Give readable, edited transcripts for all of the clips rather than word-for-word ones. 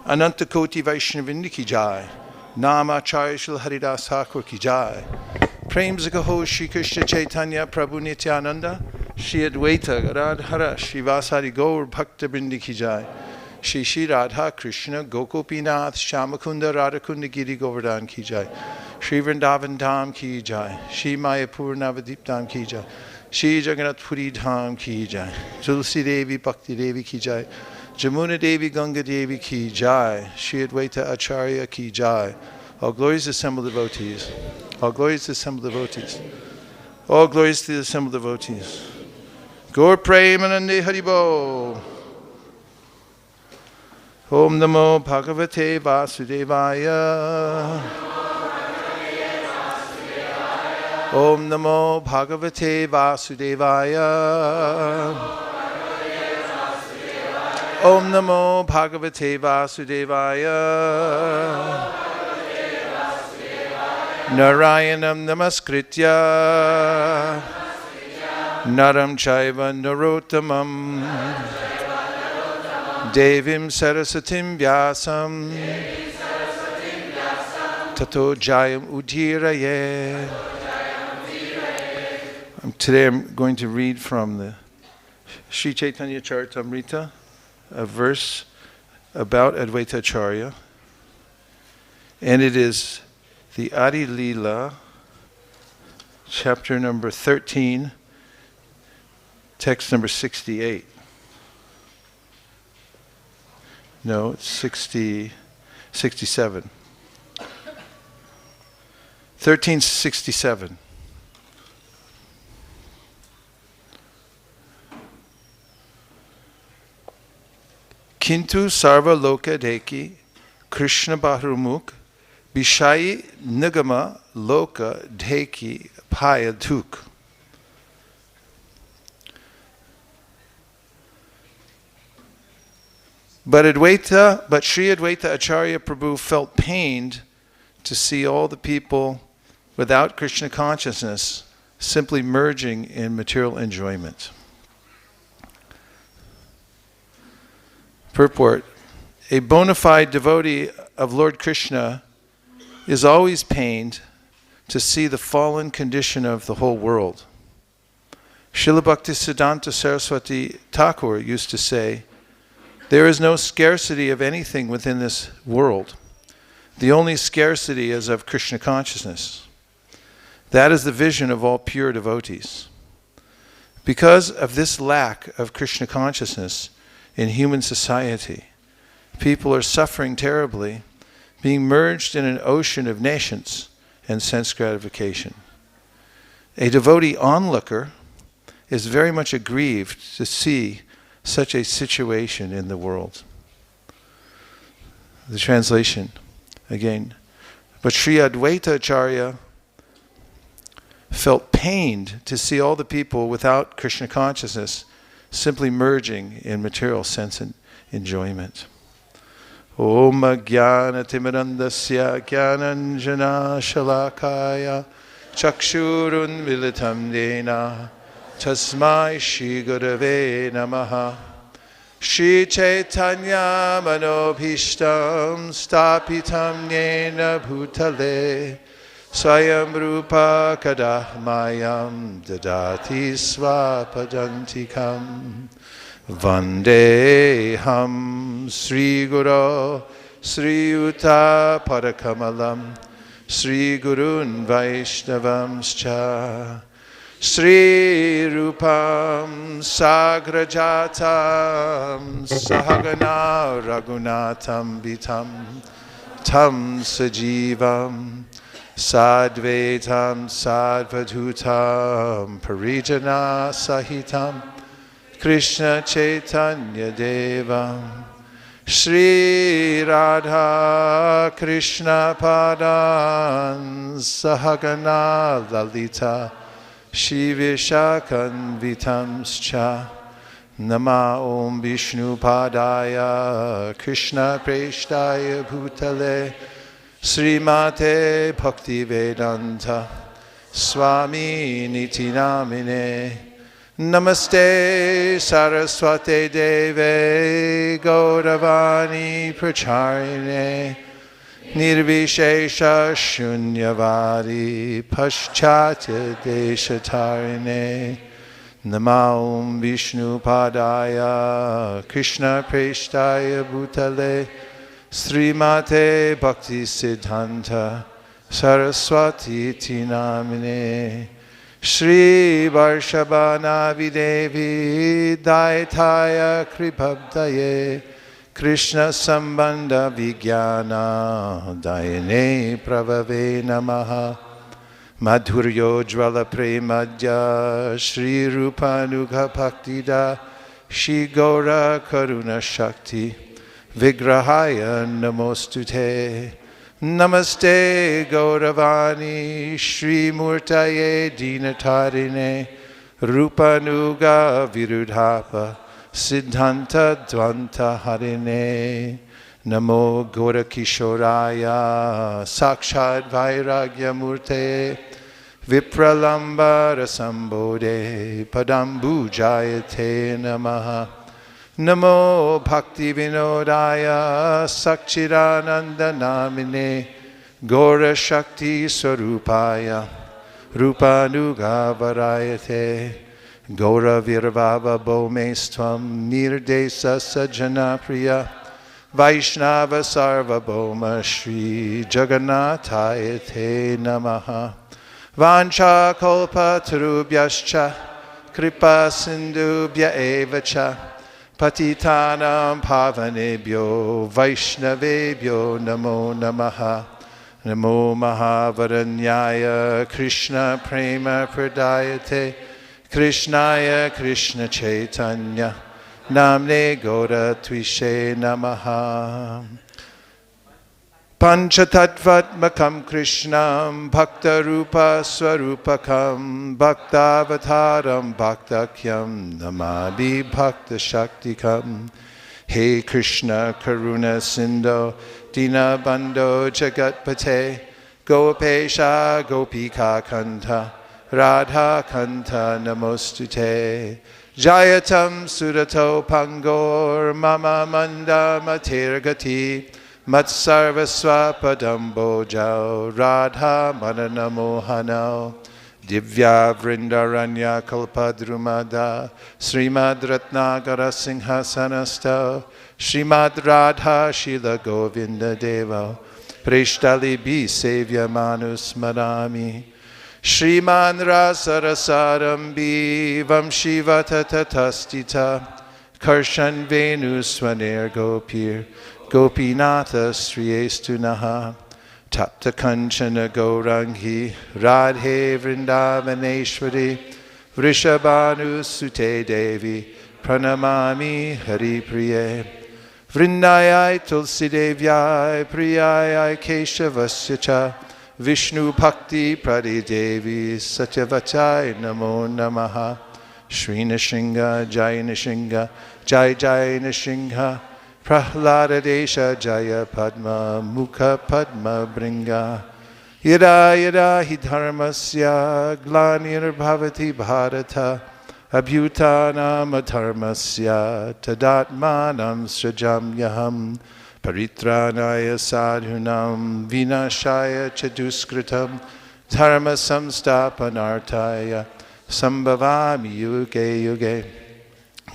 Ananta Koti Vaishnavinda ki jai. Nama Acharya Shri Haridas Thakur ki jai. Prem Zagaho Shri Krishna Chaitanya Prabhu Nityananda Shri Advaita Gadadhara Shivasari Gaur Bhakta Brinda ki jai. Shri Shri Radha Krishna Gokopinath Shamakunda Radhakunda Giri Govardhan ki jai. Shri Vrindavan Dham ki jai. Shri Mayapur Navadip Dham ki jai. Shri Jagannath Puri Dham ki jai. Tulsi Devi Bhakti Devi ki jai. Jamuna Devi Ganga Devi ki jai. Shri Advaita Acharya ki jai. All glories to the assembled devotees. All glories to the assembled devotees. All glories to the assembled devotees. Gaur Premanande Haribo. Om Namo Bhagavate Vasudevaya. Om Namo Bhagavate Vasudevaya. Om Namo Bhagavate Vasudevaya. Narayanam Namaskritya Naram Chaiva Narottamam Devim Sarasatim Vyasam Tato Jayam Udhiraye. Today I'm going to read from the Sri Chaitanya Charitamrita, a verse about Advaita Acharya, and it is the Adi Leela, chapter number 13, text number 68. No, it's 67. 1367. Kintu sarva loka deki Krishna Bahrumukh Bishai Nigama Loka Dheki Payadhuk. But Sri Advaita Acharya Prabhu felt pained to see all the people without Krishna consciousness simply merging in material enjoyment. Purport: a bona fide devotee of Lord Krishna is always pained to see the fallen condition of the whole world. Srila Bhaktisiddhanta Saraswati Thakur used to say, "There is no scarcity of anything within this world. The only scarcity is of Krishna consciousness." That is the vision of all pure devotees. Because of this lack of Krishna consciousness in human society, people are suffering terribly, being merged in an ocean of nations and sense gratification. A devotee onlooker is very much aggrieved to see such a situation in the world. The translation again. But Sri Advaita Acharya felt pained to see all the people without Krishna consciousness simply merging in material sense and enjoyment. Om Jnana Timirandasya Jnananjana Shalakaya Chakshurun Militam Dena Tasmai Shri Gurave Namaha. Shri Chaitanya Manobhishtam Stapitam Yena Bhutale Swayam Rupa Kadahmayam Dadati Swapadantikam. Vandeham Sri Guru Sri Uta Parakamalam Sri Gurun Vaishnavamscha Sri Rupam Sagrajatam Sahagana Raghunatam Vitam Tam Sajivam Sadvetam Sadvadhutam Parijana Sahitam Krishna Chaitanya Devam Shri Radha Krishna Padan Sahagana Lalita Shri Vishakan Vitamscha Nama Om Vishnu Padaya Krishna Preshtaya Bhutale Sri Mate Bhakti Vedanta Swami Niti Namine Namaste Saraswate Deve Gauravani Pracharine Nirvishesha Shunyavadi Paschatya Deshatarine Namaum Vishnu Padaya Krishna Preshtaya Bhutale Srimate Bhakti Siddhanta Saraswati Tinamine Shri Varshabhana Videvi Daitaya Kripabdaye Krishna Sambandha Vijnana Dayane Pravave Namaha Madhuryo Jvala Premadya Shri Rupanuga Bhaktida Shri Gaura Karuna Shakti Vigrahaya Namostute Namaste Gauravani Shri Murtaye Dinatarine Rupanuga Virudhapa Siddhanta Dvanta Harine Namo Gaurakishoraya Sakshad Vairagya Murte Vipralamba Rasambode Padambu Jayate Namaha Namo Bhakti Vinodaya Sakchirananda Namine Gaura Shakti Swarupaya Rupanuga Varayate Gaura Virvava Bhomestvam Nirdesa Sajjana Priya Vaishnava Sarvabhauma Shri Jagannathayate Namaha Vancha Kalpa Tarubhyascha Kripa Sindhubhya Evacha Patitanam Pavanebhyo Vaishnavebhyo Namo Namaha Namo Mahavaranyaya Krishna Prema Pradayate Krishnaya Krishna Chaitanya Namne Gaura Tvishe Namaha Panchatattvatmakam Krishnam Bhakta Rupa Swarupakam Bhaktavataram Bhaktakyam Namami Bhakta Shaktikam He Krishna Karuna Sindho Dina Bandho Jagatpate Gopesha Gopika Kanta Radha Kanta Namostute Jayatam Surato Pangor Mama Manda Matirgati Matsarvaswa Padambojao Radha Manana Mohano Divya Vrindaranya Kalpadrumada Srimad Ratnagara Singhasanasta Srimad Radha Shila Govinda Deva Prishtali Bi Sevya Manus Madami Shriman Rasarasarambi Vamshivata Tatastita Karshan Venu Swaner Gopir Gopinatha Sriyestu Naha Tapta Kanchana Gaurangi Radhe Vrindavaneshwari Vrishabhanu Sute Devi Pranamami Hari Priye Vrindayai Tulsi Devyai Priyayai Keshavasya Cha Vishnu Bhakti Pradi Devi Satyavachai Namo Namaha Shri Nishinga Jai Nishinga Jai Jai Nishinga Prahlada Desha Jaya Padma Mukha Padma Bringa Yada Yada Hi Dharmasya Glanir Bhavati Bharata Abhutanam Adharmasya Tadatmanam Srajamyaham Paritranaya Sadhunam Vinashaya Chaduskritam Dharma Samstapanartaya Sambhavami Yuge Yuge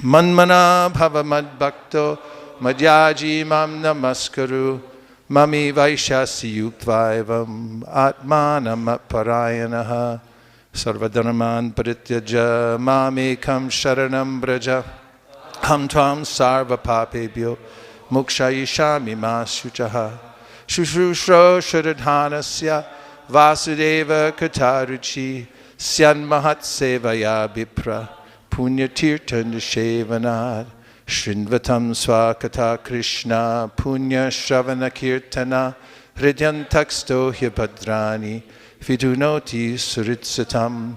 Manmana Bhava Madbhakto Madhyaji Mam Namaskaru Mami Vaishasi Yuktvaivam Atmanam Aparayanaha Sarvadharman Parityaja Mamekam Sharanam Braja Ham Tvam Sarva Papebhyo Mukshayishami Masuchaha Shushushro Shuradhanasya Vasudeva Kataruchi Syan Mahat Sevaya Bipra Punyatirtan Shevanad Shrinvatam Swakata Krishna Punya Shravana Kirtana Hridyantaksto Hyapadrani Vidunoti Suritsatam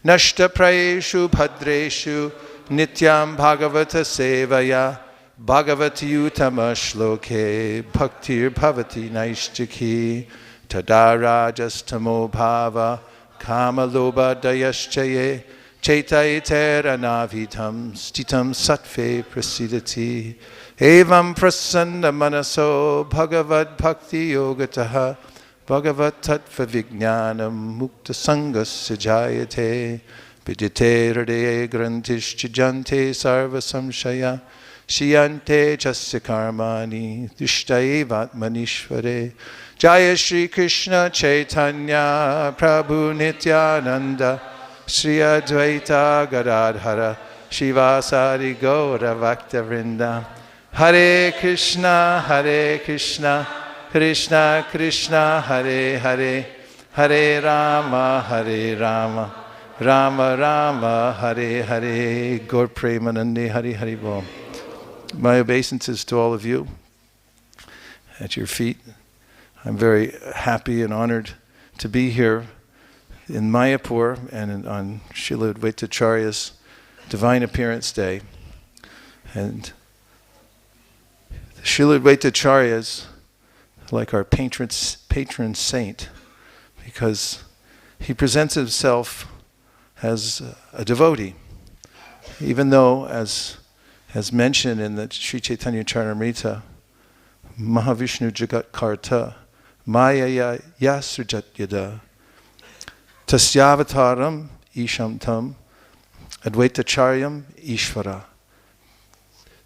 Nashta Praeshu Bhadreshu Nityam Bhagavata Sevaya Bhagavati Utama Shloke Bhaktir Bhavati Naishchiki Tadarajas Tamo Bhava Kama Loba Dayaschaye Chaitayatera navidham stitam sattve prasidati. Evam prasanna manaso bhagavad bhakti yogataha bhagavat tattva vijnanam mukta sangasya jayate. Vidyate hridaya grantish chijante sarva samshaya shiyante chasya karmani dishtaevat manishvare. Jaya Shri Krishna Chaitanya Prabhu Nityananda Shri Advaita Gadadhara Shivasari Gaura Bhaktavrinda. Hare Krishna Krishna Krishna Hare Hare, Hare Rama Rama Rama Hare Hare. Gaur Premanande Hari Hari Bol. My obeisances to all of you at your feet. I'm very happy and honored to be here in Mayapur and on Srila Advaita Acharya's Divine Appearance Day. And Srila Advaita Acharya is like our patron saint because he presents himself as a devotee, even though, as mentioned in the Sri Chaitanya Charitamrita, Mahavishnu Jagat Karta Maya Yasrajat Yada Tasyavataram Isham Tam Advaita Acharyam Ishvara.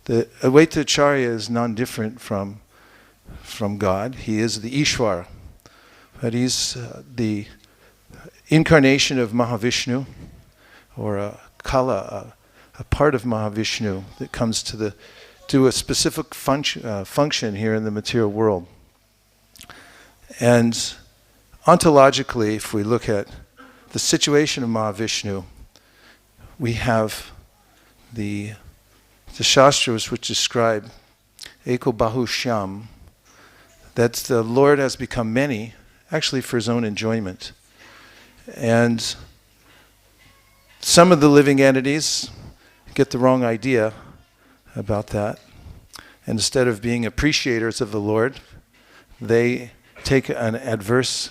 The Advaita Acharya is non-different from God. He is the Ishwar, but he's the incarnation of Mahavishnu, or a Kala, a part of Mahavishnu that comes to a specific function here in the material world. And ontologically, if we look at the situation of Mahavishnu, we have the Shastras which describe Eko Bahu Shyam, that the Lord has become many, actually for his own enjoyment. And some of the living entities get the wrong idea about that. And instead of being appreciators of the Lord, they take an adverse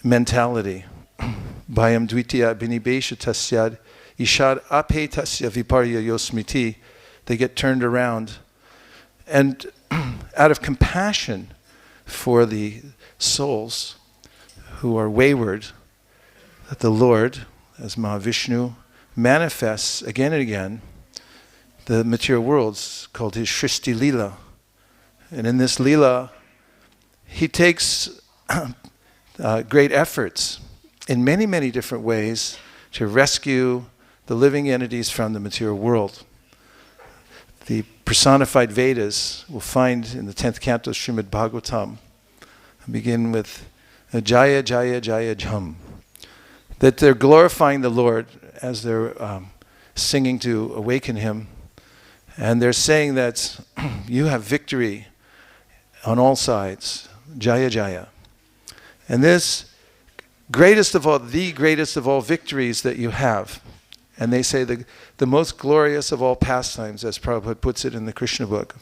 mentality. Bhayam dvitiya binibesha tasyad ishad aphe tasya viparya yosmiti. They get turned around. And out of compassion for the souls who are wayward, that the Lord, as Mahavishnu, manifests again and again the material worlds, called his Shristi Lila. And in this Lila, he takes great efforts in many, many different ways to rescue the living entities from the material world. The personified Vedas we'll find in the 10th canto of Srimad Bhagavatam begin with Jaya Jaya Jaya Jam. That they're glorifying the Lord as they're singing to awaken him. And they're saying that you have victory on all sides. Jaya Jaya. And this the greatest of all victories that you have. And they say the most glorious of all pastimes, as Prabhupada puts it in the Krishna book,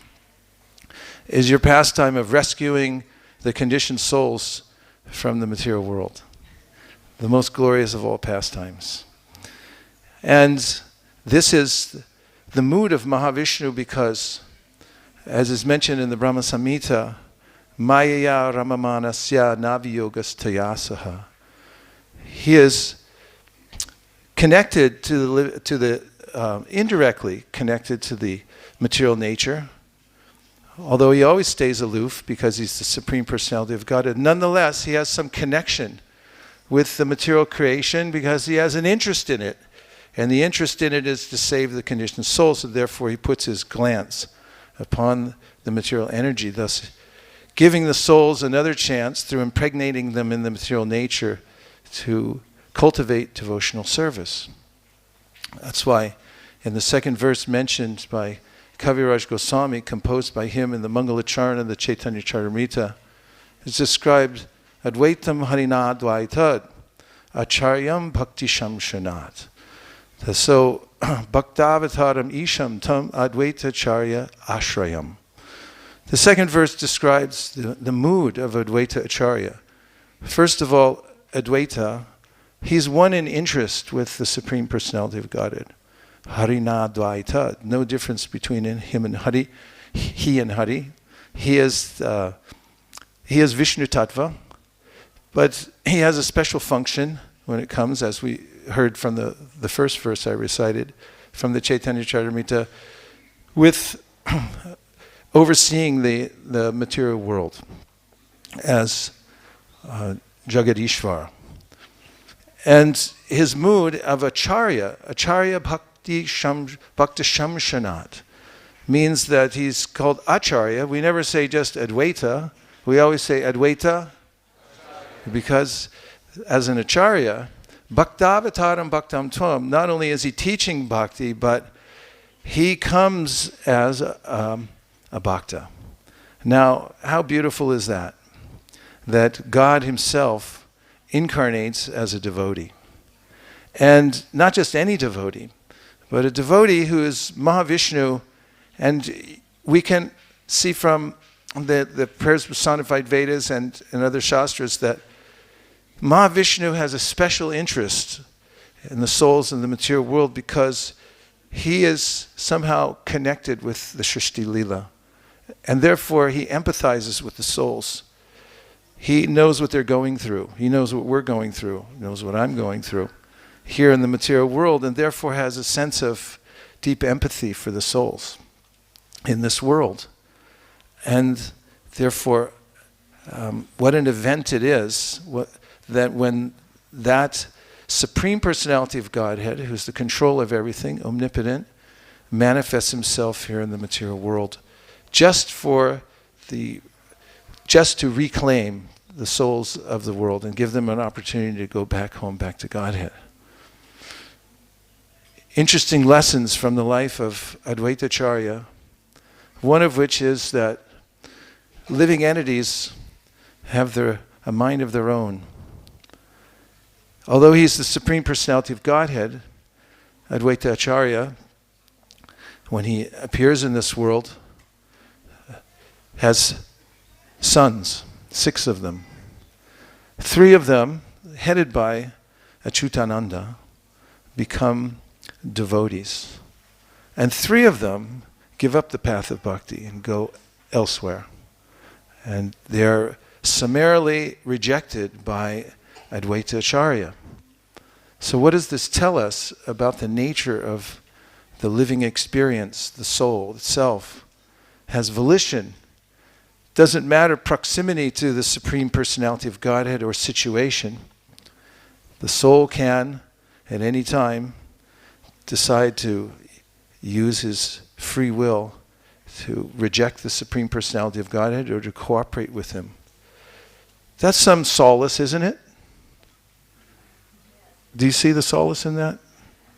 is your pastime of rescuing the conditioned souls from the material world. The most glorious of all pastimes. And this is the mood of Mahavishnu because, as is mentioned in the Brahma Samhita, Mayaya Ramamanasya Naviyogas Tayasaha. He is connected to the indirectly connected to the material nature, although he always stays aloof because he's the Supreme Personality of Godhead. Nonetheless, he has some connection with the material creation because he has an interest in it. And the interest in it is to save the conditioned soul, so therefore he puts his glance upon the material energy, thus giving the souls another chance through impregnating them in the material nature to cultivate devotional service. That's why in the second verse mentioned by Kaviraj Goswami, composed by him in the Mangalacharana, the Chaitanya Charitamrita, is described Advaitam Harina Advaitad Acharyam Bhakti Shamshanat. So, Bhaktavataram Isham Tam Advaita Acharya Ashrayam. The second verse describes the mood of Advaita Acharya. First of all, Advaita He's one in interest with the Supreme Personality of Godhead. Harina Advaita, no difference between him and Hari. He and Hari. He is Vishnu Tattva, but he has a special function when it comes, as we heard from the first verse I recited, from the Chaitanya Charitamrita, with overseeing the material world as Jagadishvara. And his mood of Acharya Bhakti Shamshanat, means that he's called Acharya. We never say just Advaita. We always say Advaita, because as an Acharya, Bhaktavataram Bhaktam Tvam, not only is he teaching bhakti, but he comes as a bhakta. Now, how beautiful is that? That God himself incarnates as a devotee. And not just any devotee, but a devotee who is Mahavishnu. And we can see from the prayers personified Vedas and other Shastras that Mahavishnu has a special interest in the souls in the material world because he is somehow connected with the Shrishti Lila. And therefore he empathizes with the souls. He knows what they're going through. He knows what we're going through. He knows what I'm going through here in the material world, and therefore has a sense of deep empathy for the souls in this world. And therefore, what an event it is that when that Supreme Personality of Godhead, who's the control of everything, omnipotent, manifests himself here in the material world just to reclaim the souls of the world and give them an opportunity to go back home, back to Godhead. Interesting lessons from the life of Advaita Acharya, one of which is that living entities have a mind of their own. Although he's the Supreme Personality of Godhead, Advaita Acharya, when he appears in this world, has sons, 6 of them. 3 of them, headed by Achyutananda, become devotees. And 3 of them give up the path of bhakti and go elsewhere. And they're summarily rejected by Advaita Acharya. So what does this tell us about the nature of the living experience? The soul itself has volition. Doesn't matter proximity to the Supreme Personality of Godhead or situation. The soul can, at any time, decide to use his free will to reject the Supreme Personality of Godhead or to cooperate with him. That's some solace, isn't it? Do you see the solace in that?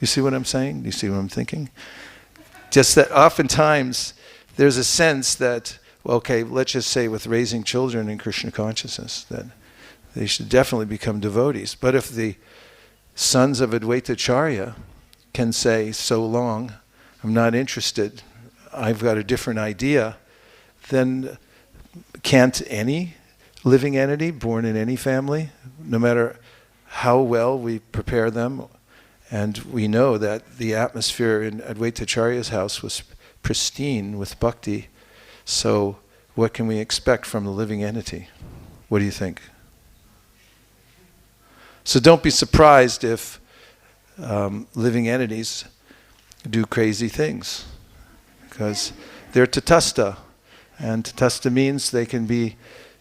You see what I'm saying? Do you see what I'm thinking? Just that oftentimes there's a sense that, well, okay, let's just say with raising children in Krishna consciousness, that they should definitely become devotees. But if the sons of Advaita Acharya can say, so long, I'm not interested, I've got a different idea, then can't any living entity born in any family, no matter how well we prepare them, and we know that the atmosphere in Advaita Acharya's house was pristine with bhakti, so what can we expect from the living entity? What do you think? So don't be surprised if living entities do crazy things, because they're tatastha, and tatastha means they can be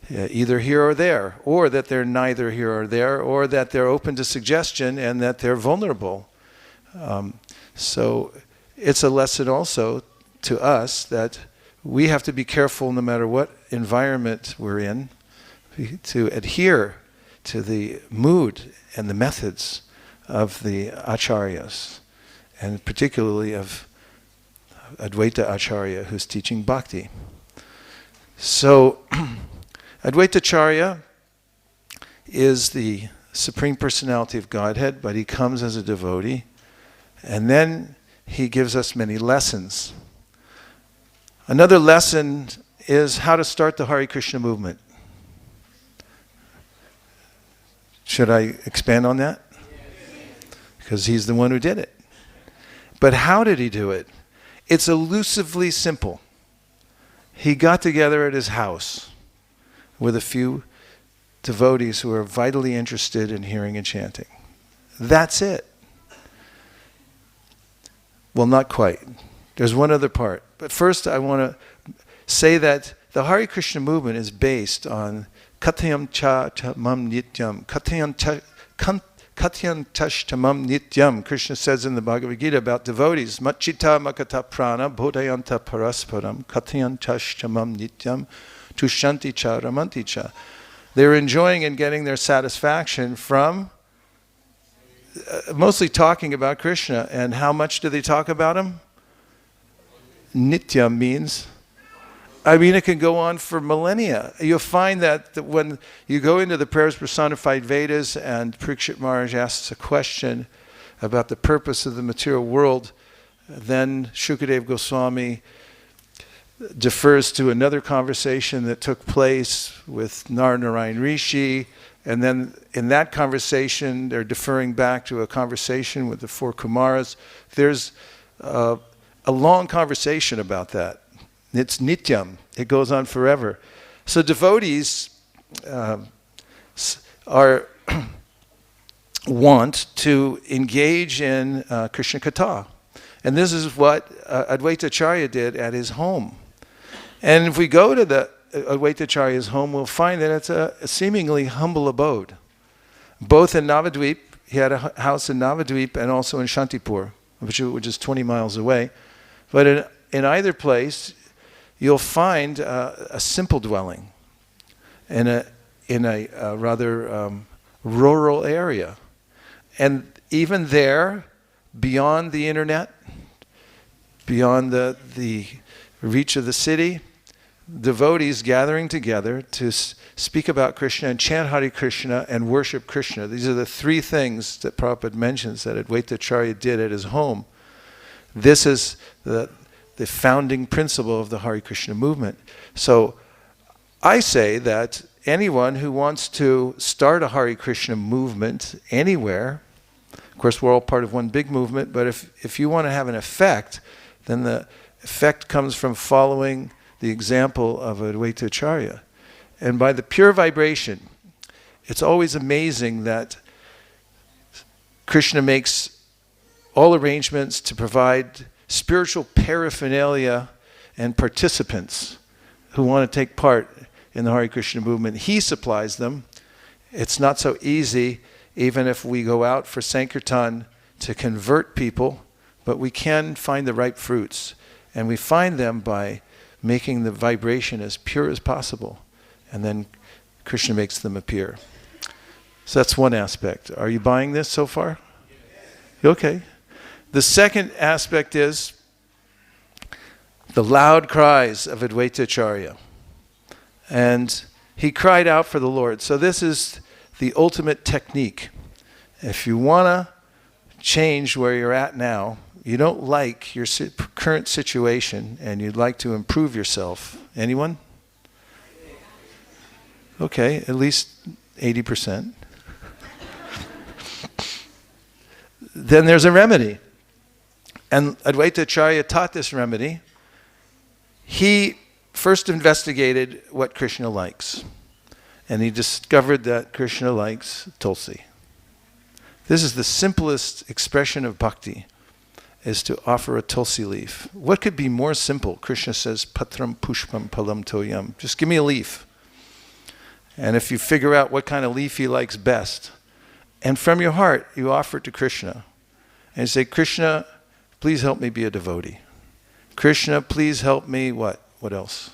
either here or there, or that they're neither here or there, or that they're open to suggestion and that they're vulnerable. So it's a lesson also to us that we have to be careful no matter what environment we're in to adhere to the mood and the methods of the acharyas, and particularly of Advaita Acharya, who's teaching bhakti. So Advaita Acharya is the Supreme Personality of Godhead, but he comes as a devotee, and then he gives us many lessons. Another lesson is how to start the Hare Krishna movement. Should I expand on that? Yeah. because he's the one who did it. But how did he do it? It's elusively simple. He got together at his house with a few devotees who are vitally interested in hearing and chanting. That's it. Well, not quite. There's one other part. But first I want to say that the Hare Krishna movement is based on Katyam cha tamam nityam. Katyam tash tamam nityam. Krishna says in the Bhagavad Gita about devotees, Machita makata prana bodhayanta parasparam katyam tash tamam nityam tushanti cha ramanti cha. They're enjoying and getting their satisfaction from mostly talking about Krishna. And how much do they talk about him? Nitya means, it can go on for millennia. You'll find that when you go into the prayers personified Vedas and Parikshit Maharaj asks a question about the purpose of the material world, then Shukadev Goswami defers to another conversation that took place with Narayan Rishi, and then in that conversation they're deferring back to a conversation with the four Kumaras. There's a long conversation about that. It's nityam. It goes on forever. So devotees want to engage in Krishna Katha. And this is what Advaita Acharya did at his home. And if we go to the Advaita Acharya's home, we'll find that it's a seemingly humble abode. Both in Navadvip, he had a house in Navadvip and also in Shantipur, which is 20 miles away. But in either place, you'll find a simple dwelling in a rather rural area. And even there, beyond the internet, beyond the reach of the city, devotees gathering together to speak about Krishna and chant Hare Krishna and worship Krishna. These are the three things that Prabhupada mentions that Advaita Acharya did at his home. This is the founding principle of the Hare Krishna movement. So I say that anyone who wants to start a Hare Krishna movement anywhere, of course we're all part of one big movement, but if you want to have an effect, then the effect comes from following the example of Advaita Acharya. And by the pure vibration, it's always amazing that Krishna makes all arrangements to provide spiritual paraphernalia and participants who want to take part in the Hare Krishna movement. He supplies them. It's not so easy, even if we go out for Sankirtan, to convert people, but we can find the ripe fruits. And we find them by making the vibration as pure as possible. And then Krishna makes them appear. So that's one aspect. Are you buying this so far? Okay. The second aspect is the loud cries of Advaita Acharya. And he cried out for the Lord. So this is the ultimate technique. If you want to change where you're at now, you don't like your current situation and you'd like to improve yourself. Anyone? Okay, at least 80%. Then there's a remedy. And Advaita Acharya taught this remedy. He first investigated what Krishna likes. And he discovered that Krishna likes tulsi. This is the simplest expression of bhakti, is to offer a tulsi leaf. What could be more simple? Krishna says, patram pushpam palam toyam. Just give me a leaf. And if you figure out what kind of leaf he likes best, and from your heart, you offer it to Krishna. And you say, Krishna, please help me be a devotee. Krishna, please help me what? What else?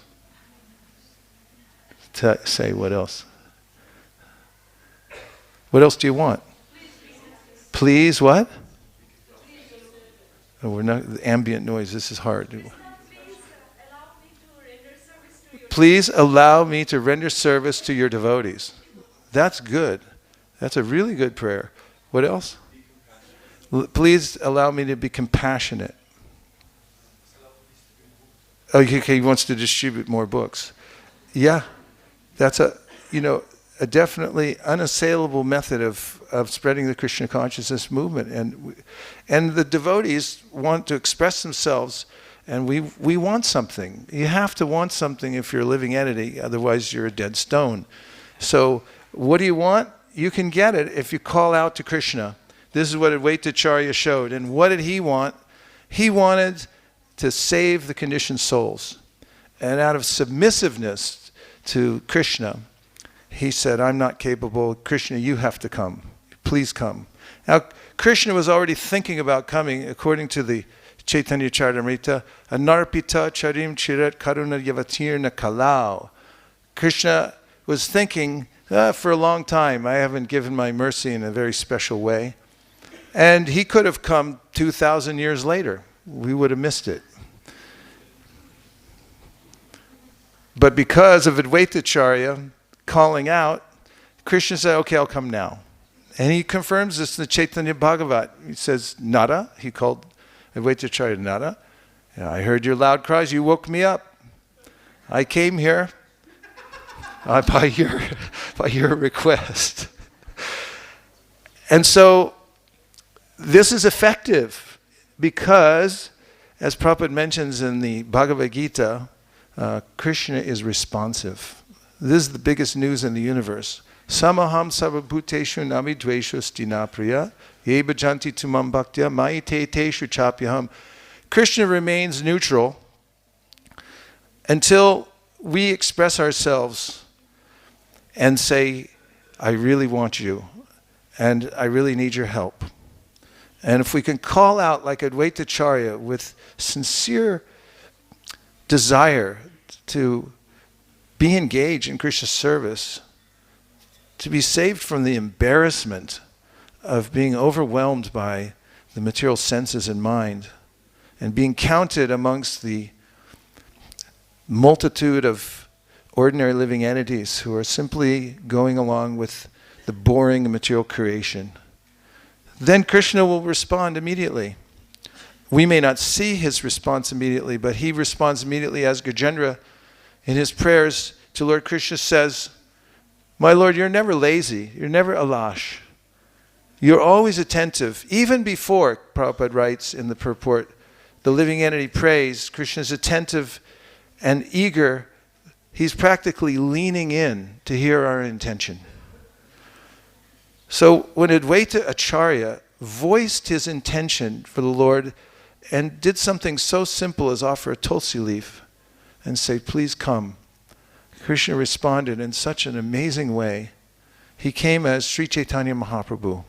Say what else? What else do you want? Please what? Oh, we're not, the ambient noise, this is hard. Please allow me to render service to your devotees. That's good. That's a really good prayer. What else? Please allow me to be compassionate. Oh, okay, he wants to distribute more books. Yeah, that's a definitely unassailable method of spreading the Krishna consciousness movement. And the devotees want to express themselves, and we want something. You have to want something if you're a living entity, otherwise you're a dead stone. So what do you want? You can get it if you call out to Krishna. This is what Advaita Acharya showed. And what did he want? He wanted to save the conditioned souls. And out of submissiveness to Krishna, he said, I'm not capable. Krishna, you have to come. Please come. Now, Krishna was already thinking about coming, according to the Chaitanya Charitamrita, Anarpita charim chirat karuna yavatirna kalau. Krishna was thinking, for a long time, I haven't given my mercy in a very special way. And he could have come 2,000 years later. We would have missed it. But because of Advaita Acharya calling out, Krishna said, okay, I'll come now. And he confirms this in the Chaitanya Bhagavat. He says, Nara, he called Advaita Acharya Nara. I heard your loud cries, you woke me up. I came here by your request. And so this is effective because, as Prabhupada mentions in the Bhagavad Gita, Krishna is responsive. This is the biggest news in the universe. Samaham sarvabhuteshu nami dveshu stinapriya ye bhajanti tumam bhaktya maite teshu chapyaham. Krishna remains neutral until we express ourselves and say, I really want you and I really need your help. And if we can call out like Advaita Acharya with sincere desire to be engaged in Krishna's service, to be saved from the embarrassment of being overwhelmed by the material senses and mind, and being counted amongst the multitude of ordinary living entities who are simply going along with the boring material creation, then Krishna will respond immediately. We may not see his response immediately, but he responds immediately as Gajendra in his prayers to Lord Krishna says, my Lord, you're never lazy, you're never alash. You're always attentive. Even before, Prabhupada writes in the purport, the living entity prays, Krishna is attentive and eager. He's practically leaning in to hear our intention. So when Advaita Acharya voiced his intention for the Lord and did something so simple as offer a tulsi leaf and say, please come, Krishna responded in such an amazing way. He came as Sri Chaitanya Mahaprabhu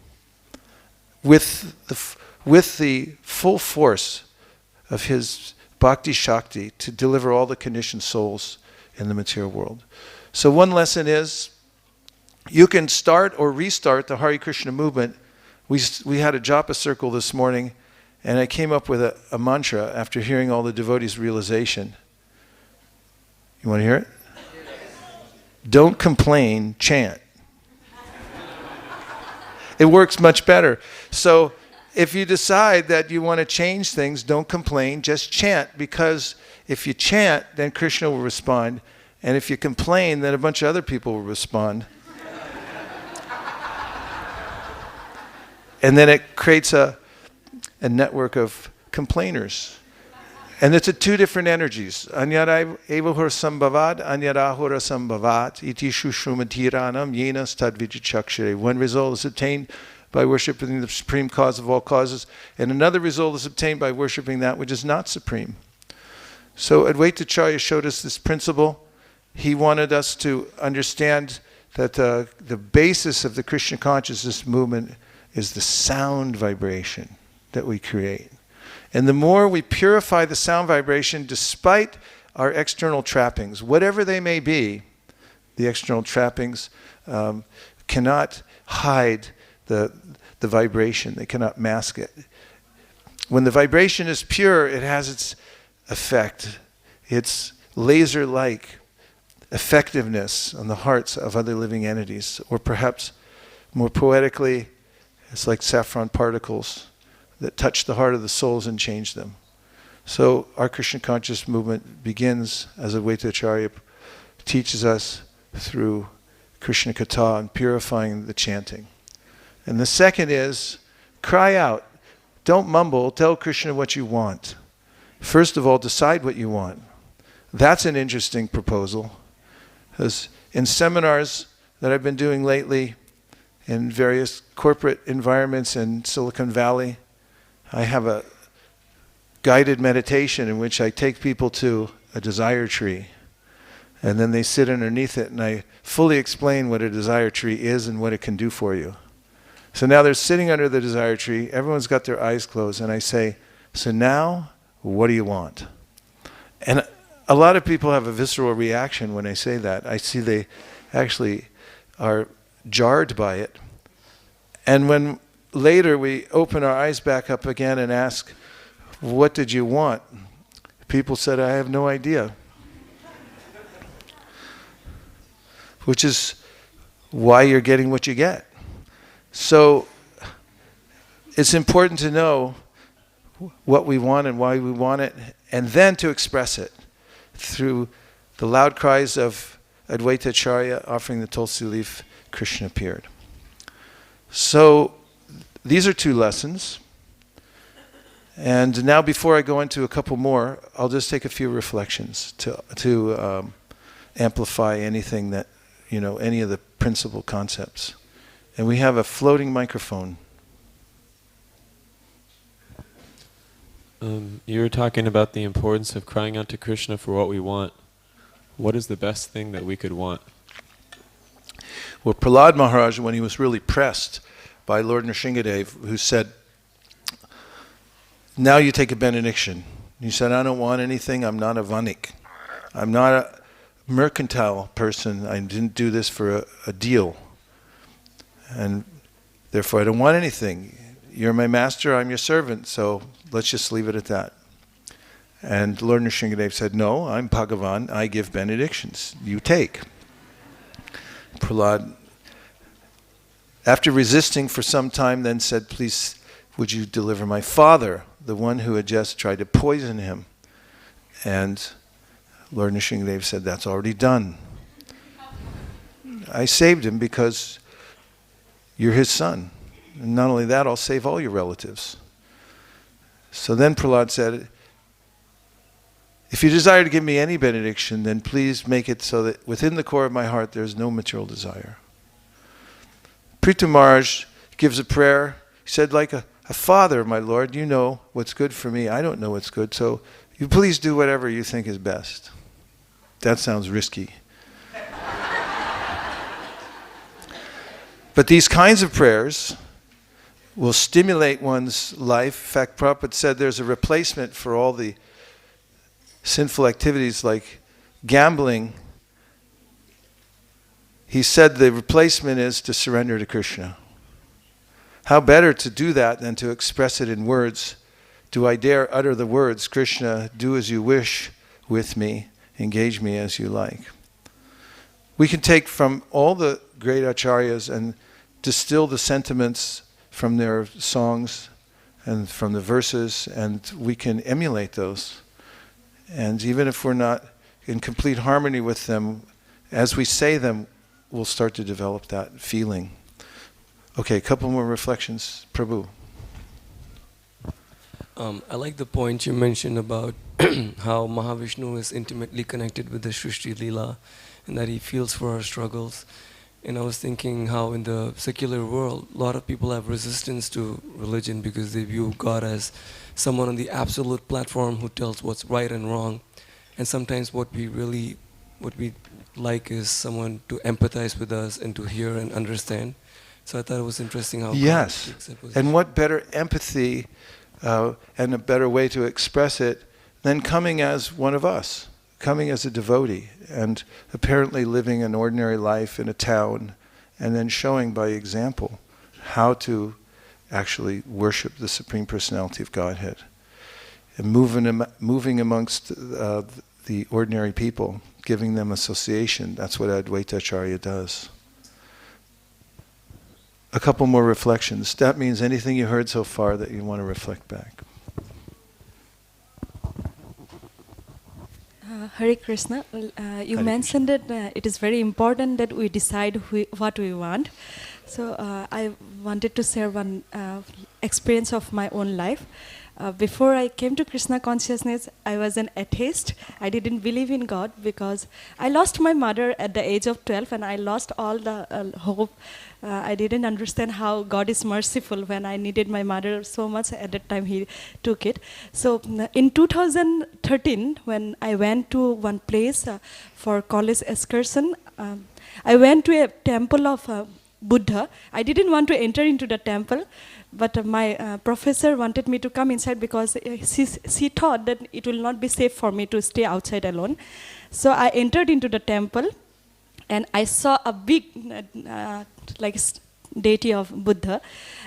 with the full force of his bhakti shakti to deliver all the conditioned souls in the material world. So one lesson is, you can start or restart the Hare Krishna movement. We had a japa circle this morning, and I came up with a mantra after hearing all the devotees' realization. You want to hear it? Don't complain, chant. It works much better. So if you decide that you want to change things, don't complain, just chant. Because if you chant, then Krishna will respond. And if you complain, then a bunch of other people will respond. And then it creates a network of complainers. And it's two different energies. Anyara evahur sambhavad, anyara ahura sambhavat, iti shushrumadhiranam yena stadvijichakshare. One result is obtained by worshipping the supreme cause of all causes, and another result is obtained by worshipping that which is not supreme. So Advaita Acharya showed us this principle. He wanted us to understand that the basis of the Krishna consciousness movement is the sound vibration that we create. And the more we purify the sound vibration, despite our external trappings, whatever they may be, the external trappings cannot hide the vibration. They cannot mask it. When the vibration is pure, it has its effect. It's laser-like effectiveness on the hearts of other living entities. Or perhaps more poetically, it's like saffron particles that touch the heart of the souls and change them. So our Krishna conscious movement begins, as Advaita Acharya teaches us, through Krishna Katha and purifying the chanting. And the second is, cry out. Don't mumble. Tell Krishna what you want. First of all, decide what you want. That's an interesting proposal. Because in seminars that I've been doing lately, in various corporate environments in Silicon Valley, I have a guided meditation in which I take people to a desire tree. And then they sit underneath it, and I fully explain what a desire tree is and what it can do for you. So now they're sitting under the desire tree, everyone's got their eyes closed, and I say, so now, what do you want? And a lot of people have a visceral reaction when I say that. I see they actually are jarred by it. And when later we open our eyes back up again and ask, what did you want? People said, I have no idea. Which is why you're getting what you get. So it's important to know what we want and why we want it, and then to express it through the loud cries of Advaita Acharya offering the Tulsi leaf. Krishna appeared. So these are 2 lessons. And now before I go into a couple more, I'll just take a few reflections to amplify anything that, any of the principal concepts. And we have a floating microphone. You were talking about the importance of crying out to Krishna for what we want. What is the best thing that we could want? Well, Prahlad Maharaj, when he was really pressed by Lord Nrsingadev, who said, now you take a benediction. He said, I don't want anything, I'm not a vanik. I'm not a mercantile person, I didn't do this for a deal. And therefore I don't want anything. You're my master, I'm your servant, so let's just leave it at that. And Lord Nrsingadev said, no, I'm Bhagavan, I give benedictions, you take. Prahlad, after resisting for some time, then said, please, would you deliver my father, the one who had just tried to poison him? And Lord Nrsingadev said, that's already done. I saved him because you're his son. And not only that, I'll save all your relatives. So then Prahlad said, if you desire to give me any benediction, then please make it so that within the core of my heart there is no material desire. Prithu Maharaj gives a prayer. He said, like a father, my Lord, you know what's good for me. I don't know what's good, so you please do whatever you think is best. That sounds risky. But these kinds of prayers will stimulate one's life. In fact, Prabhupada said there's a replacement for all the sinful activities like gambling. He said the replacement is to surrender to Krishna. How better to do that than to express it in words? Do I dare utter the words, Krishna, do as you wish with me, engage me as you like. We can take from all the great acharyas and distill the sentiments from their songs and from the verses, and we can emulate those. And even if we're not in complete harmony with them, as we say them, we'll start to develop that feeling. Okay, a couple more reflections. Prabhu. I like the point you mentioned about how Mahavishnu is intimately connected with the Srishti Leela and that he feels for our struggles. And I was thinking how in the secular world, a lot of people have resistance to religion because they view God as someone on the absolute platform who tells what's right and wrong. And sometimes what we like is someone to empathize with us and to hear and understand. So I thought it was interesting how yes, God takes that position. And what better empathy and a better way to express it than coming as one of us, coming as a devotee, and apparently living an ordinary life in a town, and then showing by example how to actually worship the Supreme Personality of Godhead, and moving amongst the ordinary people, giving them association. That's what Advaita Acharya does. A couple more reflections. That means anything you heard so far that you want to reflect back. Hare Krishna. You Hare mentioned that it is very important that we decide what we want. So I wanted to share one experience of my own life. Before I came to Krishna consciousness, I was an atheist. I didn't believe in God because I lost my mother at the age of 12 and I lost all the hope. I didn't understand how God is merciful when I needed my mother so much. At that time, He took it. So in 2013, when I went to one place for college excursion, I went to a temple of Buddha. I didn't want to enter into the temple, but my professor wanted me to come inside because she thought that it will not be safe for me to stay outside alone. So I entered into the temple and I saw a big deity of Buddha,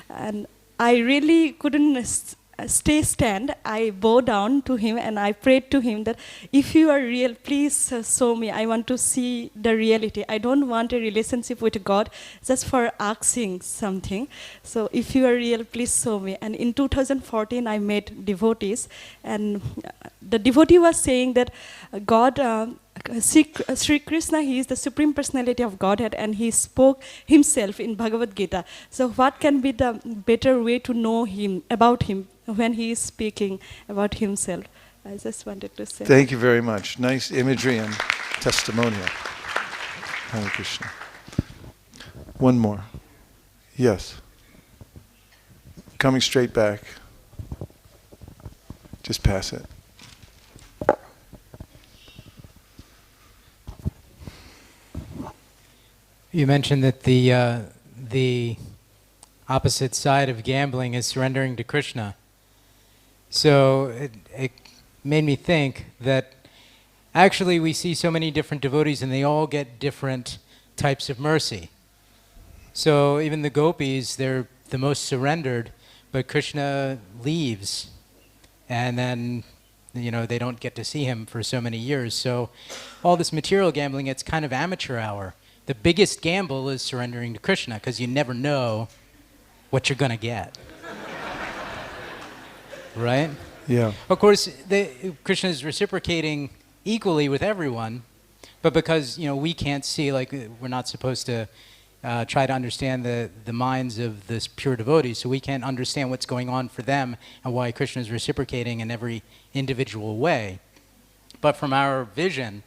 and I really couldn't stand. I bowed down to him and I prayed to him that if you are real, please show me. I want to see the reality. I don't want a relationship with God just for asking something. So if you are real, please show me. And in 2014, I met devotees, and the devotee was saying that God, Sri Krishna, he is the Supreme Personality of Godhead, and he spoke himself in Bhagavad Gita. So what can be the better way to know him, about him, when he is speaking about himself? I just wanted to say. Thank you very much. Nice imagery and testimonial. Hare Krishna. One more. Yes. Coming straight back. Just pass it. You mentioned that the opposite side of gambling is surrendering to Krishna. So it made me think that actually we see so many different devotees and they all get different types of mercy. So even the gopis, they're the most surrendered, but Krishna leaves and then they don't get to see him for so many years. So all this material gambling, it's kind of amateur hour. The biggest gamble is surrendering to Krishna because you never know what you're going to get. Right? Yeah. Of course, Krishna is reciprocating equally with everyone, but because we can't see, we're not supposed to try to understand the minds of this pure devotees, so we can't understand what's going on for them and why Krishna is reciprocating in every individual way. But from our vision,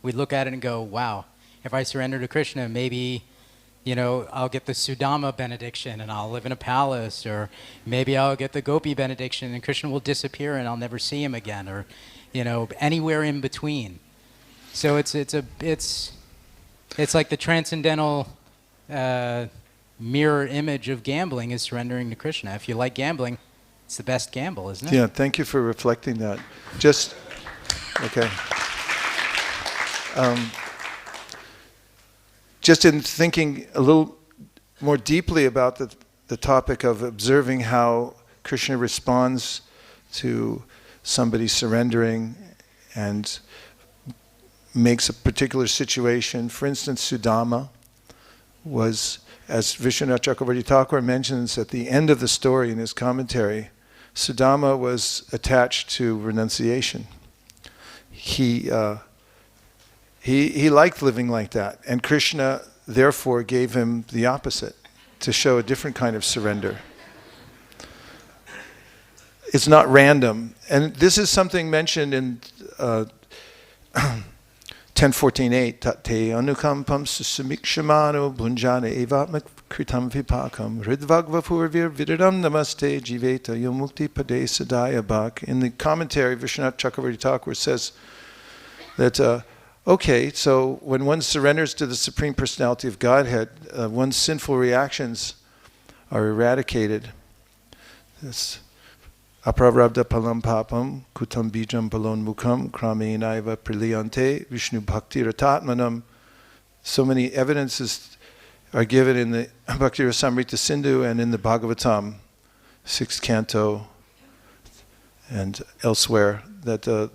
we look at it and go, wow, if I surrender to Krishna, maybe I'll get the Sudama benediction and I'll live in a palace, or maybe I'll get the Gopi benediction and Krishna will disappear and I'll never see him again, or anywhere in between. So it's like the transcendental mirror image of gambling is surrendering to Krishna. If you like gambling, it's the best gamble, isn't it? Yeah, thank you for reflecting that. Okay. Just in thinking a little more deeply about the topic of observing how Krishna responds to somebody surrendering and makes a particular situation. For instance, Sudama was, as Vaisesika Chakravarti Thakur mentions at the end of the story in his commentary, Sudama was attached to renunciation. He liked living like that, and Krishna therefore gave him the opposite, to show a different kind of surrender. It's not random, and this is something mentioned in 10.14.8. Tate anukampam susamikshmano bhunjana evatmak kritam vipakam ridvagvapurvir vidiram namaste jiveta yomukti pade sadaya bhak. In the commentary, Vaisesika Chakravarti Thakur says that okay, so when one surrenders to the Supreme Personality of Godhead, one's sinful reactions are eradicated. This Aparabdha palam papam kutam bijam balon mukham kraminaiva priliante Vishnu bhakti ratatmanam. So many evidences are given in the Bhakti Rasamrita Sindhu and in the Bhagavatam, 6th canto, and elsewhere, that the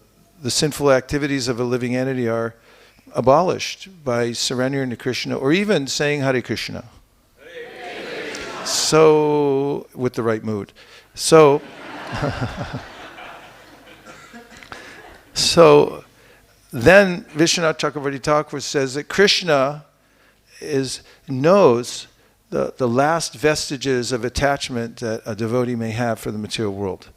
sinful activities of a living entity are abolished by surrendering to Krishna, or even saying Hare Krishna. So, with the right mood. So then Vishwanath Chakravarti Thakur says that Krishna knows the last vestiges of attachment that a devotee may have for the material world.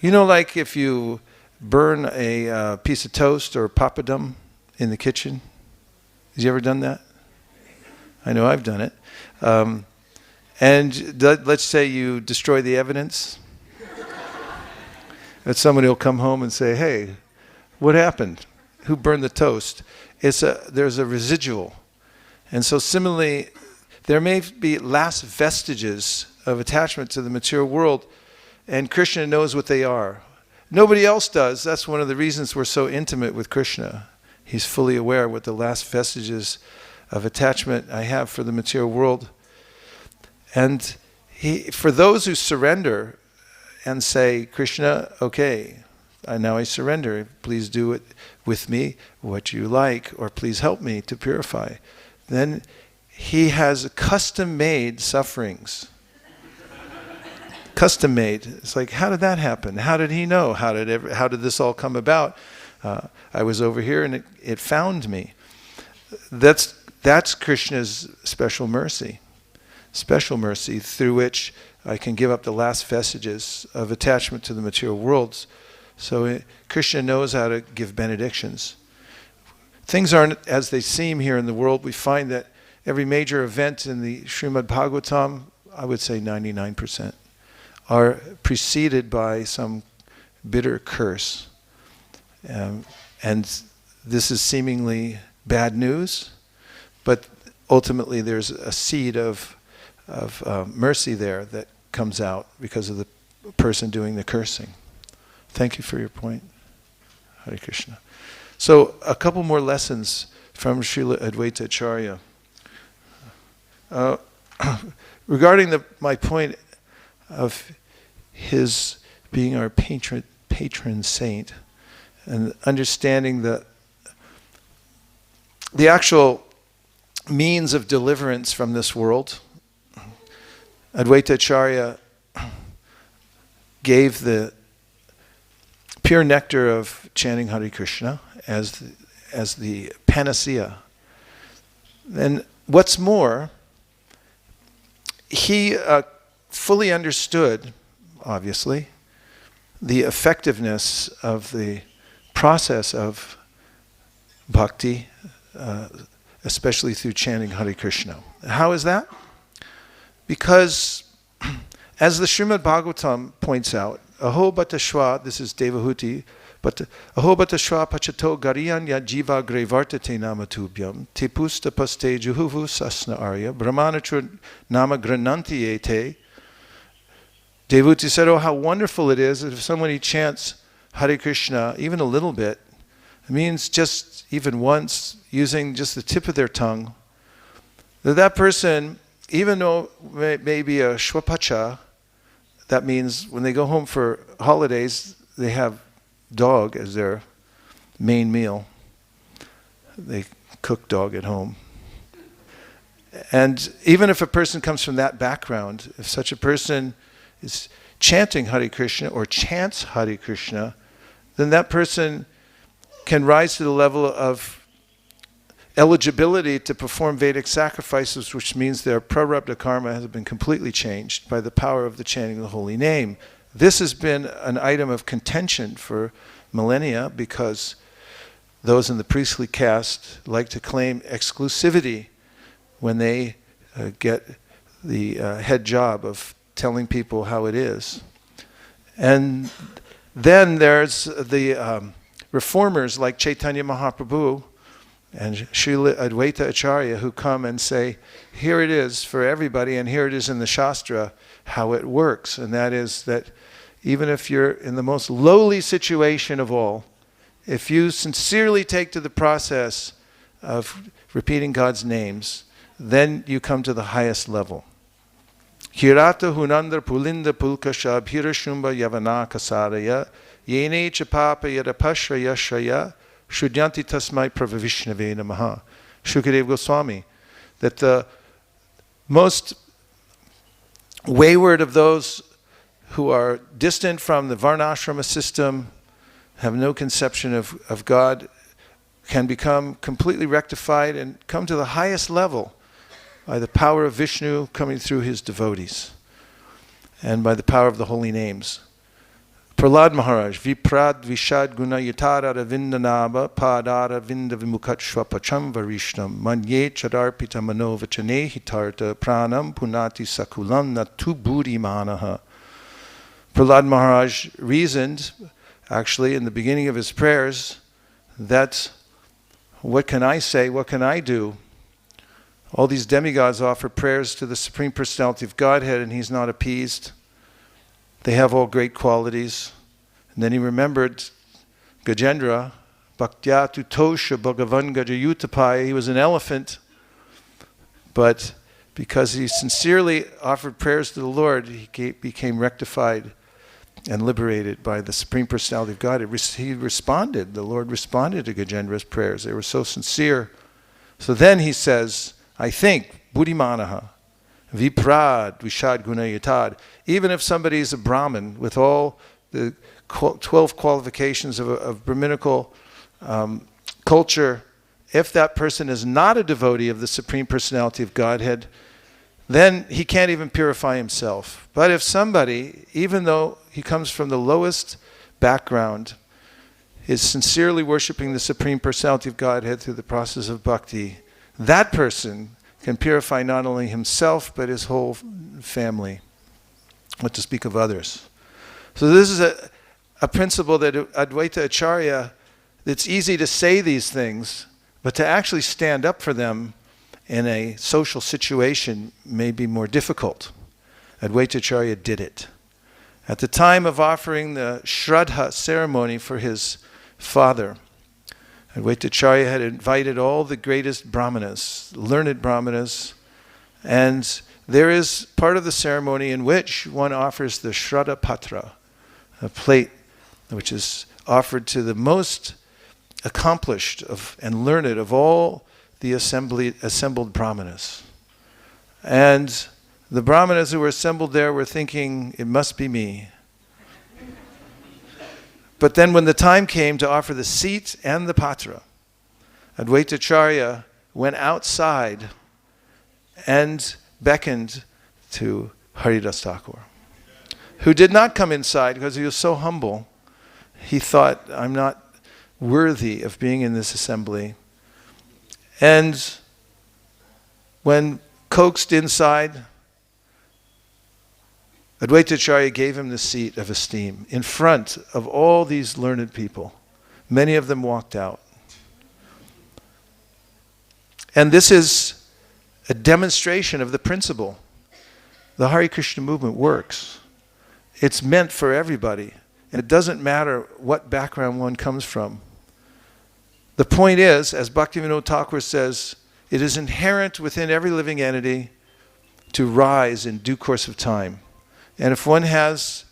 You know, like if you burn a piece of toast or papadum in the kitchen. Has you ever done that? I know I've done it. And let's say you destroy the evidence. And somebody will come home and say, hey, what happened? Who burned the toast? There's a residual. And so similarly, there may be last vestiges of attachment to the material world, and Krishna knows what they are. Nobody else does. That's one of the reasons we're so intimate with Krishna. He's fully aware what the last vestiges of attachment I have for the material world. And for those who surrender and say, Krishna, okay, now I surrender. Please do it with me, what you like, or please help me to purify. Then he has custom-made sufferings. Custom-made. It's like, how did that happen? How did he know? How did this all come about? I was over here and it found me. That's Krishna's special mercy. Special mercy through which I can give up the last vestiges of attachment to the material worlds. So Krishna knows how to give benedictions. Things aren't as they seem here in the world. We find that every major event in the Srimad Bhagavatam, I would say 99%, are preceded by some bitter curse. And this is seemingly bad news, but ultimately there's a seed of mercy there that comes out because of the person doing the cursing. Thank you for your point. Hare Krishna. So a couple more lessons from Srila Advaita Acharya. Regarding my point of his being our patron saint, and understanding the actual means of deliverance from this world, Advaita Acharya gave the pure nectar of chanting Hare Krishna as the panacea. And what's more, he fully understood, obviously, the effectiveness of the process of bhakti, especially through chanting Hare Krishna. How is that? Because, as the Srimad Bhagavatam points out, Aho Bhatashwa, this is Devahuti, but Aho Bhatashwa Pachato Gariyan Ya Jiva Grevartate Namatubhyam Tepusta Paste Juhuvu Sasna Arya Brahmanatra Nama Grananti Ete. Devahuti said, oh, how wonderful it is that if somebody chants Hare Krishna even a little bit, it means just even once, using just the tip of their tongue, that person, even though maybe a shwapacha, that means when they go home for holidays, they have dog as their main meal. They cook dog at home. And even if a person comes from that background, if such a person is chanting Hare Krishna or chants Hare Krishna, then that person can rise to the level of eligibility to perform Vedic sacrifices, which means their prarabdha karma has been completely changed by the power of the chanting of the holy name. This has been an item of contention for millennia because those in the priestly caste like to claim exclusivity when they get the head job of telling people how it is. And then there's the reformers like Chaitanya Mahaprabhu and Srila Advaita Acharya who come and say, here it is for everybody, and here it is in the Shastra how it works. And that is that even if you're in the most lowly situation of all, if you sincerely take to the process of repeating God's names, then you come to the highest level. Hirata hunandra pulinda pulkasha bhirashumba yavana kasaraya yene chapapa yadapashra yashraya Shudyanti tasmai pravavishnave namaha. Shukadeva Goswami. That the most wayward of those who are distant from the Varnashrama system, have no conception of God, can become completely rectified and come to the highest level by the power of Vishnu coming through his devotees and by the power of the holy names. Prahlad Maharaj, Viprad Vishad Guna Yatara Vindanaba Padara Vinda Vimukat Shwapacham Varishnam Manye Chadarpita Mano Vachane Hitarta Pranam Punati Sakulam Natu Budi Manaha. Prahlad Maharaj reasoned, actually, in the beginning of his prayers, that what can I say, what can I do? All these demigods offer prayers to the Supreme Personality of Godhead and he's not appeased. They have all great qualities. And then he remembered Gajendra, Bhaktyatu Tosha Bhagavan Gajayutapaya. He was an elephant, but because he sincerely offered prayers to the Lord, he became rectified and liberated by the Supreme Personality of God. He responded, the Lord responded to Gajendra's prayers. They were so sincere. So then he says, I think, Buddhimanaha, Viprad, Vishad Gunayatad. Even if somebody is a Brahmin with all the 12 qualifications of Brahminical culture, if that person is not a devotee of the Supreme Personality of Godhead, then he can't even purify himself. But if somebody, even though he comes from the lowest background, is sincerely worshiping the Supreme Personality of Godhead through the process of bhakti, that person can purify not only himself, but his whole family, what to speak of others. So this is a principle that Advaita Acharya, it's easy to say these things, but to actually stand up for them in a social situation may be more difficult. Advaita Acharya did it. At the time of offering the Shraddha ceremony for his father, Advaita Acharya had invited all the greatest brahmanas, learned brahmanas, and there is part of the ceremony in which one offers the Shraddha Patra, a plate which is offered to the most accomplished and learned of all the assembled brahmanas. And the brahmanas who were assembled there were thinking, it must be me. But then when the time came to offer the seat and the patra, Advaita Acharya went outside and beckoned to Haridas Thakur, who did not come inside because he was so humble. He thought, I'm not worthy of being in this assembly. And when coaxed inside, Advaita Acharya gave him the seat of esteem in front of all these learned people. Many of them walked out. And this is a demonstration of the principle. The Hare Krishna movement works. It's meant for everybody. And it doesn't matter what background one comes from. The point is, as Bhaktivinoda Thakur says, it is inherent within every living entity to rise in due course of time. And if one has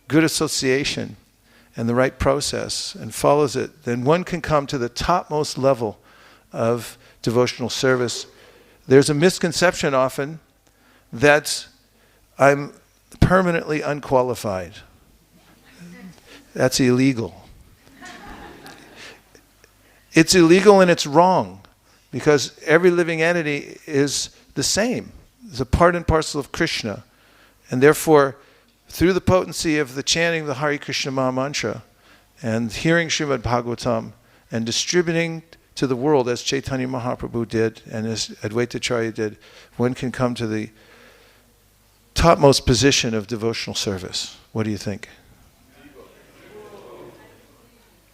good association and the right process and follows it, then one can come to the topmost level of devotional service. There's a misconception often that I'm permanently unqualified. That's illegal. It's illegal and it's wrong because every living entity is the same. It's a part and parcel of Krishna. And therefore, through the potency of the chanting of the Hare Krishna Maha Mantra and hearing Srimad Bhagavatam and distributing to the world as Chaitanya Mahaprabhu did and as Advaita Acharya did, one can come to the topmost position of devotional service. What do you think?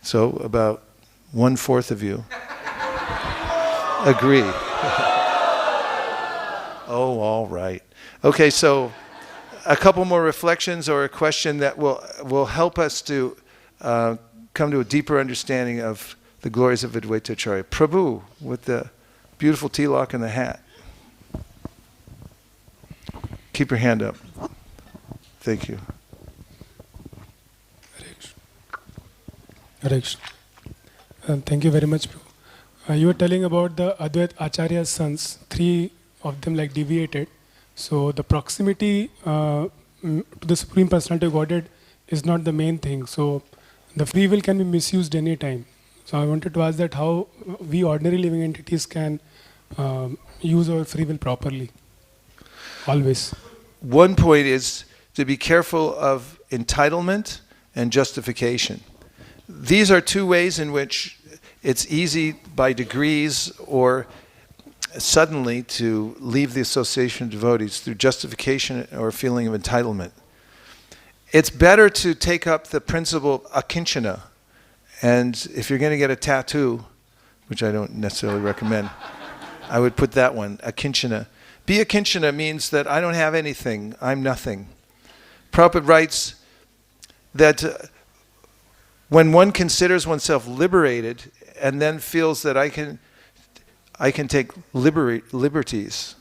So about 1/4 of you agree. Oh, all right. Okay, so a couple more reflections or a question that will help us to come to a deeper understanding of the glories of Advaita Acharya. Prabhu, with the beautiful tilak and the hat. Keep your hand up. Thank you. Hare Krishna. Thank you very much, Prabhu. You were telling about the Advaita Acharya's sons, 3 of them like deviated. So the proximity to the Supreme Personality of Godhead is not the main thing. So the free will can be misused any time. So I wanted to ask that how we ordinary living entities can use our free will properly, always. One point is to be careful of entitlement and justification. These are two ways in which it's easy by degrees or suddenly to leave the association of devotees through justification or a feeling of entitlement. It's better to take up the principle of akinchana. And if you're going to get a tattoo, which I don't necessarily recommend, I would put that one, akinchana. Be akinchana means that I don't have anything, I'm nothing. Prabhupada writes that when one considers oneself liberated and then feels that I can take liberties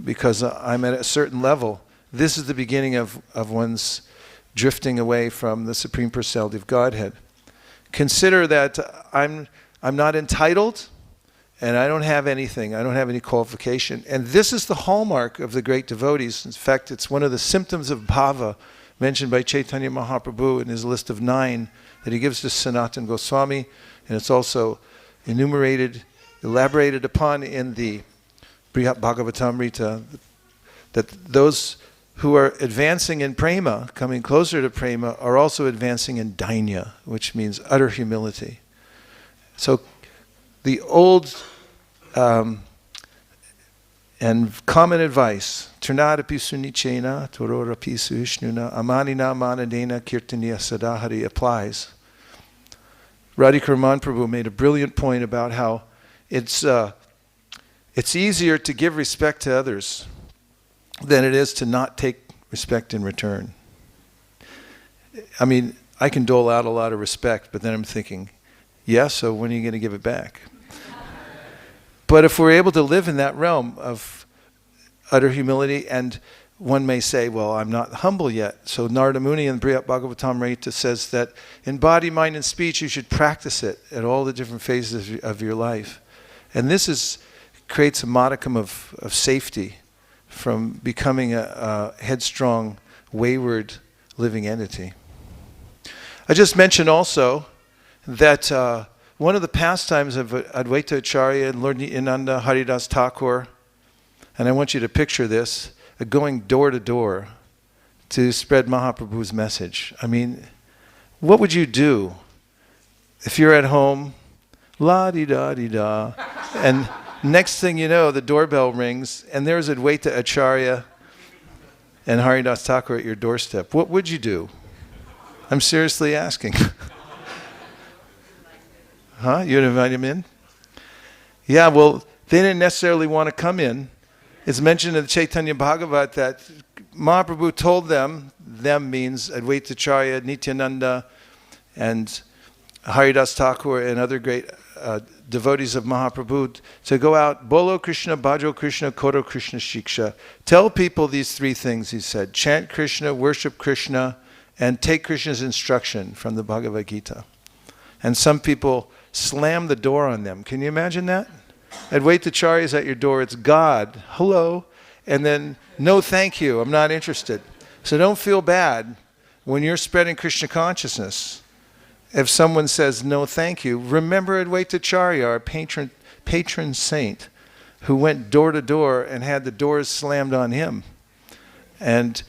because I'm at a certain level, this is the beginning of one's drifting away from the Supreme Personality of Godhead. Consider that I'm not entitled and I don't have anything. I don't have any qualification. And this is the hallmark of the great devotees. In fact, it's one of the symptoms of bhava mentioned by Chaitanya Mahaprabhu in his list of 9 that he gives to Sanatana Goswami. And it's also elaborated upon in the Brihat Bhagavatamrita, that those who are advancing in prema, coming closer to prema, are also advancing in dainya, which means utter humility. So the old and common advice, Trinadapi sunichena, tororapi suhishnuna, amanina manadena kirtaniya sadahari, applies. Radhikar Prabhu made a brilliant point about how it's easier to give respect to others than it is to not take respect in return. I mean, I can dole out a lot of respect, but then I'm thinking, yeah, so when are you going to give it back? But if we're able to live in that realm of utter humility, and one may say, well, I'm not humble yet. So Narada Muni in Brihat Bhagavatamrita says that in body, mind, and speech, you should practice it at all the different phases of your life. And this creates a modicum of safety from becoming a headstrong, wayward living entity. I just mentioned also that one of the pastimes of Advaita Acharya and Lord Nityananda Haridas Thakur, and I want you to picture this, going door to door to spread Mahaprabhu's message. I mean, what would you do if you're at home, la-di-da-di-da, and next thing you know, the doorbell rings, and there's Advaita Acharya and Haridas Thakur at your doorstep. What would you do? I'm seriously asking. Huh? You'd invite him in? Yeah, well, they didn't necessarily want to come in. It's mentioned in the Chaitanya Bhagavat that Mahaprabhu told them means Advaita Acharya, Nityananda, and Haridas Thakur and other great devotees of Mahaprabhu to go out, Bolo Krishna, Bhajo Krishna, Koto Krishna Shiksha. Tell people these 3 things, he said. Chant Krishna, worship Krishna, and take Krishna's instruction from the Bhagavad Gita. And some people slam the door on them. Can you imagine that? Advaita Acharya is at your door, it's God, hello, and then, no thank you, I'm not interested. So don't feel bad when you're spreading Krishna consciousness. If someone says no thank you, remember Advaita Acharya, our patron saint, who went door to door and had the doors slammed on him. And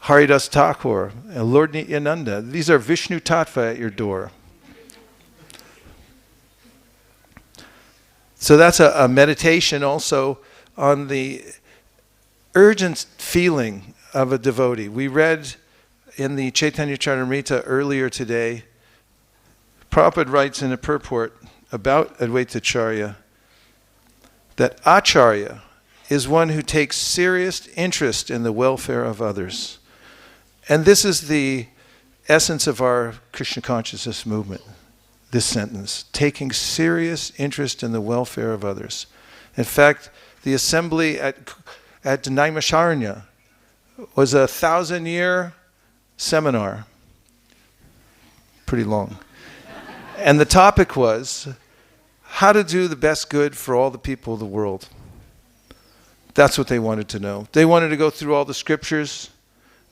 Haridas Thakur, and Lord Nityananda, these are Vishnu Tattva at your door. So that's a meditation also on the urgent feeling of a devotee. We read in the Chaitanya Charitamrita earlier today, Prabhupada writes in a purport about Advaita Acharya that Acharya is one who takes serious interest in the welfare of others. And this is the essence of our Krishna consciousness movement, this sentence, taking serious interest in the welfare of others. In fact, the assembly at Naimisharanya was a 1,000-year seminar, pretty long. And the topic was how to do the best good for all the people of the world. That's what they wanted to know. They wanted to go through all the scriptures.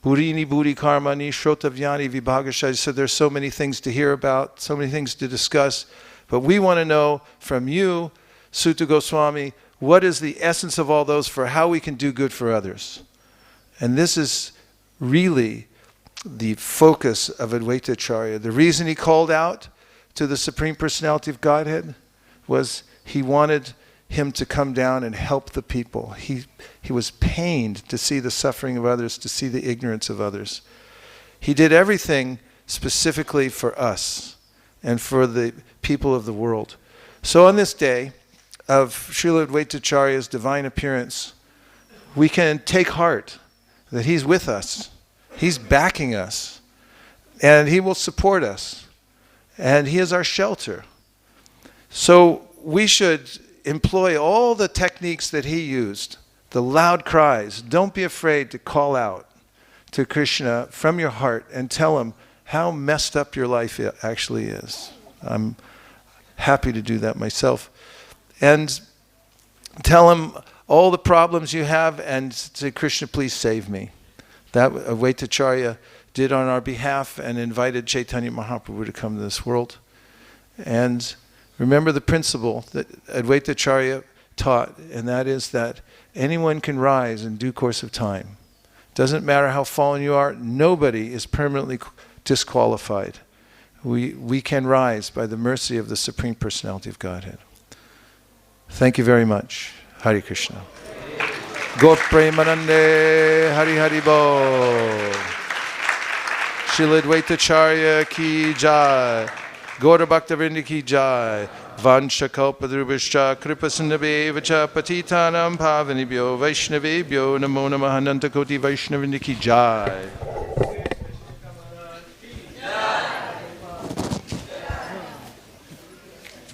Burini Budi Karmani Shrotavyani Vibhagasha. So there's so many things to hear about, so many things to discuss. But we want to know from you, Sutta Goswami, what is the essence of all those for how we can do good for others. And this is really the focus of Advaita Acharya. The reason he called out to the Supreme Personality of Godhead was he wanted him to come down and help the people. He was pained to see the suffering of others, to see the ignorance of others. He did everything specifically for us and for the people of the world. So on this day of Srila Advaita Acharya's divine appearance, we can take heart that he's with us. He's backing us. And he will support us. And he is our shelter. So we should employ all the techniques that he used. The loud cries. Don't be afraid to call out to Krishna from your heart and tell him how messed up your life actually is. I'm happy to do that myself. And tell him all the problems you have and say, Krishna, please save me. That Advaita Acharya did on our behalf and invited Chaitanya Mahaprabhu to come to this world. And remember the principle that Advaita Acharya taught, and that is that anyone can rise in due course of time. Doesn't matter how fallen you are, nobody is permanently disqualified. We can rise by the mercy of the Supreme Personality of Godhead. Thank you very much. Hare Krishna. Gaur Premanande Hari Hari Bo. Srila Advaita Acharya ki jai. Gaura Bhaktivinoda ki jai. Vansha kalpadrubhascha kripasindhabevacha patitanam pavanibhyo vaishnavebhyo namo namaha Ananta Koti Vaishnavinda ki jai.